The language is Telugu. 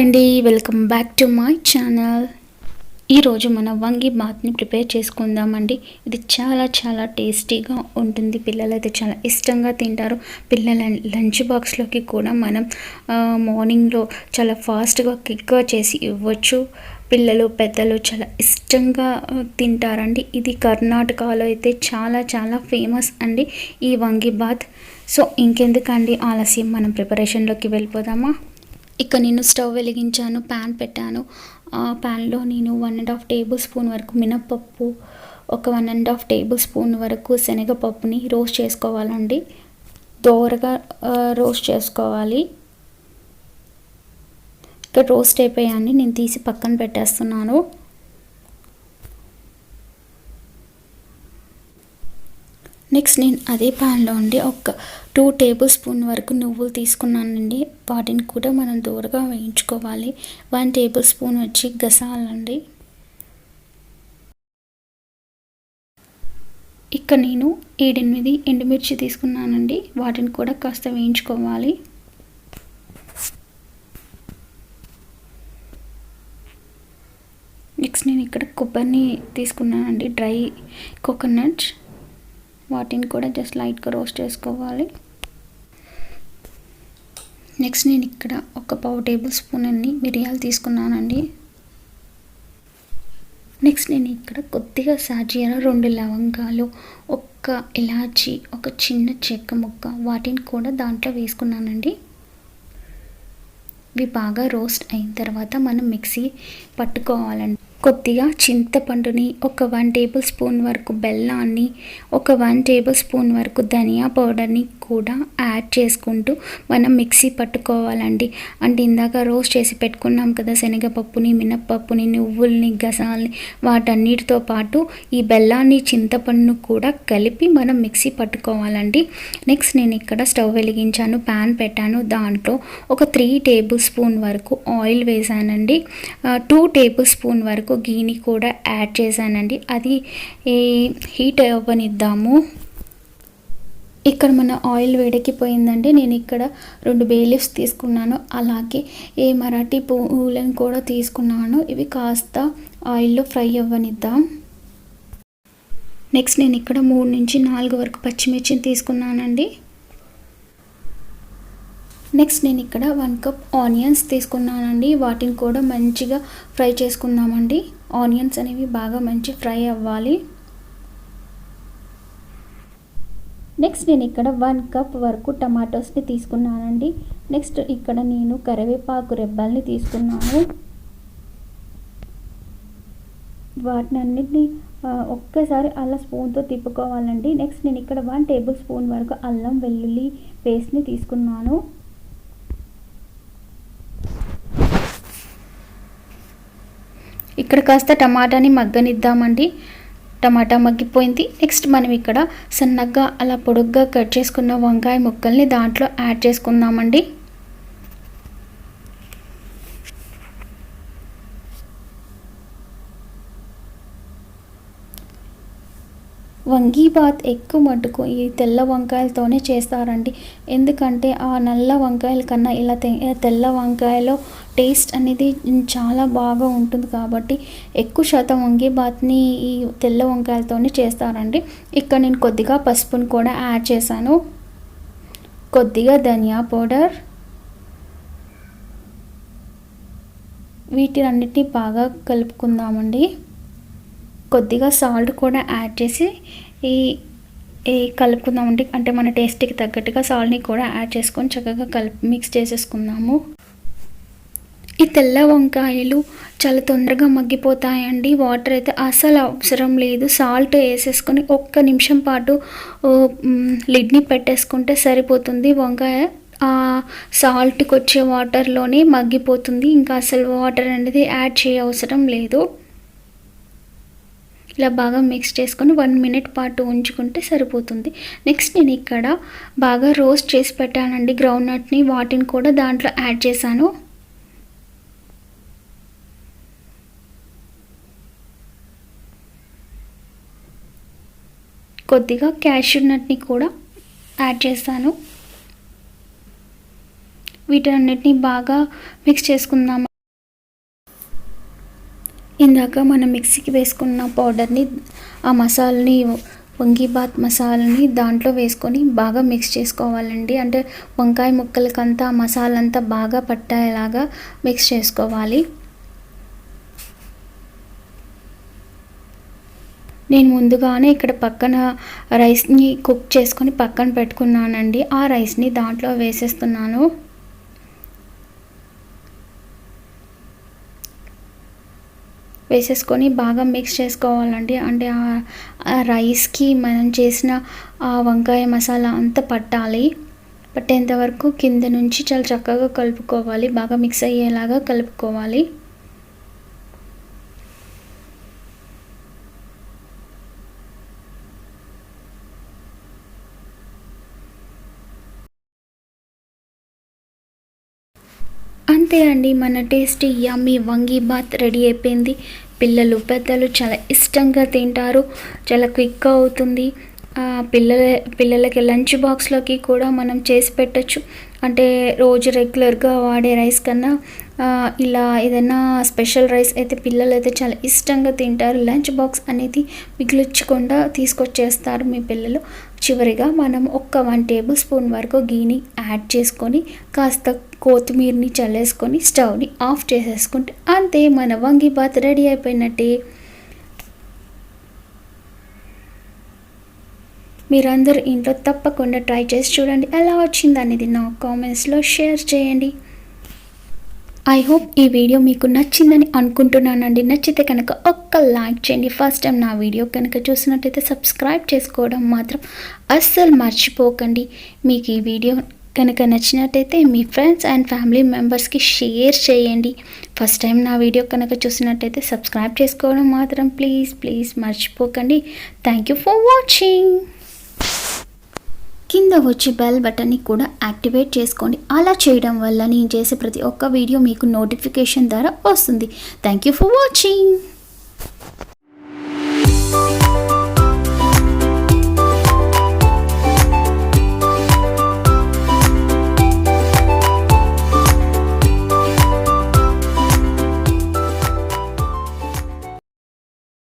అండి, welcome back to my channel. ఈరోజు మనం వంగి బాత్ని ప్రిపేర్ చేసుకుందామండి. ఇది చాలా టేస్టీగా ఉంటుంది. పిల్లలైతే చాలా ఇష్టంగా తింటారు. పిల్లల లంచ్ బాక్స్లోకి కూడా మనం మార్నింగ్లో చాలా ఫాస్ట్గా క్విక్గా చేసి ఇవ్వచ్చు. పిల్లలు పెద్దలు చాలా ఇష్టంగా తింటారండి. ఇది కర్ణాటకలో అయితే చాలా ఫేమస్ అండి ఈ వంగిబాత్. సో ఇంకెందుకండి ఆలస్యం, మనం ప్రిపరేషన్లోకి వెళ్ళిపోదామా. ఇక నేను స్టవ్ వెలిగించాను, ప్యాన్ పెట్టాను. ప్యాన్లో నేను 1.5 టేబుల్ స్పూన్ వరకు మినప్పప్పు, ఒక 1.5 టేబుల్ స్పూన్ వరకు శనగపప్పుని రోస్ట్ చేసుకోవాలండి. దోరగా రోస్ట్ చేసుకోవాలి. ఇక్కడ రోస్ట్ అయిపోయాయని నేను తీసి పక్కన పెట్టేస్తున్నాను. నెక్స్ట్ నేను అదే ప్యాన్లో ఉండి ఒక 2 టేబుల్ స్పూన్ వరకు నువ్వులు తీసుకున్నానండి. వాటిని కూడా మనం దూరగా వేయించుకోవాలి. 1 టేబుల్ స్పూన్ వచ్చి గసాలండి. ఇక్కడ నేను 7-8 ఎండుమిర్చి తీసుకున్నానండి. వాటిని కూడా కాస్త వేయించుకోవాలి. నెక్స్ట్ నేను ఇక్కడ కొబ్బరిని తీసుకున్నానండి, డ్రై కోకోనట్. వాటిని కూడా జస్ట్ లైట్గా రోస్ట్ చేసుకోవాలి. నెక్స్ట్ నేను ఇక్కడ ఒక 1/2 టేబుల్ స్పూన్ అన్ని మిరియాలు తీసుకున్నానండి. నెక్స్ట్ నేను ఇక్కడ కొద్దిగా సాజీరా, 2 లవంగాలు, ఒక ఇలాచి, ఒక చిన్న చెక్క ముక్క, వాటిని కూడా దాంట్లో వేసుకున్నానండి. ఇవి బాగా రోస్ట్ అయిన తర్వాత మనం మిక్సీ పట్టుకోవాలండి. కొద్దిగా చింతపండుని, ఒక 1 టేబుల్ స్పూన్ వరకు బెల్లాన్ని, ఒక 1 టేబుల్ స్పూన్ వరకు ధనియా పౌడర్ని కూడా యాడ్ చేసుకుంటూ మనం మిక్సీ పట్టుకోవాలండి. అంటే ఇందాక రోస్ట్ చేసి పెట్టుకున్నాం కదా శనగపప్పుని, మినప్పప్పుని, నువ్వుల్ని, గసాల్ని, వాటన్నిటితో పాటు ఈ బెల్లాన్ని, చింతపండును కూడా కలిపి మనం మిక్సీ పట్టుకోవాలండి. నెక్స్ట్ నేను ఇక్కడ స్టవ్ వెలిగించాను, ప్యాన్ పెట్టాను. దాంట్లో ఒక 3 టేబుల్ స్పూన్ వరకు ఆయిల్ వేసానండి. 2 టేబుల్ స్పూన్ వరకు గీని కూడా యాడ్ చేశానండి. అది హీట్ అవ్వనిద్దాము. ఇక్కడ మన ఆయిల్ వేడెక్కిపోయిందండి. నేను ఇక్కడ 2 బే లీవ్స్ తీసుకున్నాను, అలాగే మరాఠీ పువ్వులను కూడా తీసుకున్నాను. ఇవి కాస్త ఆయిల్లో ఫ్రై అవ్వనిద్దాం. నెక్స్ట్ నేను ఇక్కడ 3-4 వరకు పచ్చిమిర్చిని తీసుకున్నానండి. నెక్స్ట్ నేను ఇక్కడ 1 కప్ ఆనియన్స్ తీసుకున్నానండి. వాటిని కూడా మంచిగా ఫ్రై చేసుకుందామండి. ఆనియన్స్ అనేవి బాగా మంచి ఫ్రై అవ్వాలి. నెక్స్ట్ నేను ఇక్కడ 1 కప్ వరకు టమాటోస్ని తీసుకున్నానండి. నెక్స్ట్ ఇక్కడ నేను కరివేపాకు రెబ్బల్ని తీసుకున్నాను. వాటిని అన్నిటిని ఒక్కసారి అలా స్పూన్తో తిప్పుకోవాలండి. నెక్స్ట్ నేను ఇక్కడ 1 టేబుల్ స్పూన్ వరకు అల్లం వెల్లుల్లి పేస్ట్ని తీసుకున్నాను. ఇక్కడ కాస్త టమాటాని మగ్గనిద్దామండి. టమాటా మగ్గిపోయింది. నెక్స్ట్ మనం ఇక్కడ సన్నగా అలా పొడుగ్గా కట్ చేసుకున్న వంకాయ ముక్కల్ని దాంట్లో యాడ్ చేసుకుందామండి. వంగిబాత్ ఎక్కువ మటుకు ఈ తెల్ల వంకాయలతోనే చేస్తారండి. ఎందుకంటే ఆ నల్ల వంకాయల కన్నా ఇలా తెల్ల వంకాయలో టేస్ట్ అనేది చాలా బాగా ఉంటుంది కాబట్టి ఎక్కువ శాతం వంగిబాత్ని ఈ తెల్ల వంకాయలతోనే చేస్తారండి. ఇక్కడ నేను కొద్దిగా పసుపుని కూడా యాడ్ చేశాను, కొద్దిగా ధనియా పౌడర్. వీటినన్నిటిని బాగా కలుపుకుందామండి. కొద్దిగా సాల్ట్ కూడా యాడ్ చేసి కలుపుకుందామండి. అంటే మన టేస్ట్కి తగ్గట్టుగా సాల్ట్ని కూడా యాడ్ చేసుకొని చక్కగా మిక్స్ చేసేసుకుందాము. ఈ తెల్ల వంకాయలు చాలా తొందరగా మగ్గిపోతాయండి. వాటర్ అయితే అసలు అవసరం లేదు. సాల్ట్ వేసేసుకొని 1 నిమిషం పాటు లిడ్ని పెట్టేసుకుంటే సరిపోతుంది. వంకాయ ఆ సాల్ట్కి వచ్చే వాటర్లోనే మగ్గిపోతుంది. ఇంకా అసలు వాటర్ అనేది యాడ్ చేయవసరం లేదు. ఇలా బాగా మిక్స్ చేసుకొని 1 మినిట్ పాటు ఉంచుకుంటే సరిపోతుంది. నెక్స్ట్ నేను ఇక్కడ బాగా రోస్ట్ చేసి పెట్టానండి గ్రౌండ్ నట్ని. వాటిని కూడా దాంట్లో యాడ్ చేశాను. కొద్దిగా క్యాష్యూ నట్ని కూడా యాడ్ చేశాను. వీటన్నిటిని బాగా మిక్స్ చేసుకుందాం. ఇందాక మనం మిక్సీకి వేసుకున్న పౌడర్ని, ఆ మసాలాని, వంగీబాత్ మసాలాని దాంట్లో వేసుకొని బాగా మిక్స్ చేసుకోవాలండి. అంటే వంకాయ ముక్కలకంతా ఆ మసాలా అంతా బాగా పట్టేలాగా మిక్స్ చేసుకోవాలి. నేను ముందుగానే ఇక్కడ పక్కన రైస్ని కుక్ చేసుకొని పక్కన పెట్టుకున్నానండి. ఆ రైస్ని దాంట్లో వేసేస్తున్నాను. వేసేసుకొని బాగా మిక్స్ చేసుకోవాలండి. అంటే ఆ రైస్కి మనం చేసిన ఆ వంకాయ మసాలా అంతా పట్టేంత వరకు కింద నుంచి చాలా చక్కగా కలుపుకోవాలి. బాగా మిక్స్ అయ్యేలాగా కలుపుకోవాలి. అంతే అండి, మన టేస్టీ యమ్మీ వంగీబాత్ రెడీ అయిపోయింది. పిల్లలు పెద్దలు చాలా ఇష్టంగా తింటారు. చాలా క్విక్గా అవుతుంది. పిల్లలకి లంచ్ బాక్స్లోకి కూడా మనం చేసి పెట్టచ్చు. అంటే రోజు రెగ్యులర్గా వాడే రైస్ కన్నా ఇలా ఏదైనా స్పెషల్ రైస్ అయితే పిల్లలు అయితే చాలా ఇష్టంగా తింటారు. లంచ్ బాక్స్ అనేది మిగిలించకుండా తీసుకొచ్చేస్తారు మీ పిల్లలు. చివరిగా మనం 1 టేబుల్ స్పూన్ వరకు గీని యాడ్ చేసుకొని కాస్త కొత్తిమీరని చల్లేసుకొని స్టవ్ని ఆఫ్ చేసేసుకుంటే అంతే, మన వంగీబాత్ రెడీ అయిపోయినట్టే. మీరందరూ ఇంట్లో తప్పకుండా ట్రై చేసి చూడండి. ఎలా వచ్చింది అనేది నా కామెంట్స్లో షేర్ చేయండి. ఐ హోప్ ఈ వీడియో మీకు నచ్చిందని అనుకుంటున్నానండి. నచ్చితే కనుక ఒక్క లైక్ చేయండి. ఫస్ట్ టైం నా వీడియో కనుక చూసినట్టయితే సబ్స్క్రైబ్ చేసుకోవడం మాత్రం అస్సలు మర్చిపోకండి. మీకు ఈ వీడియో కనుక నచ్చినట్టయితే మీ ఫ్రెండ్స్ అండ్ ఫ్యామిలీ మెంబర్స్కి షేర్ చేయండి. ఫస్ట్ టైం నా వీడియో కనుక చూసినట్టయితే సబ్స్క్రైబ్ చేసుకోవడం మాత్రం ప్లీజ్ మర్చిపోకండి. Thank you for watching. కింద వచ్చి బెల్ బటన్ని కూడా యాక్టివేట్ చేసుకోండి. అలా చేయడం వల్ల నేను చేసే ప్రతి ఒక్క వీడియో మీకు నోటిఫికేషన్ ద్వారా వస్తుంది. Thank you for watching.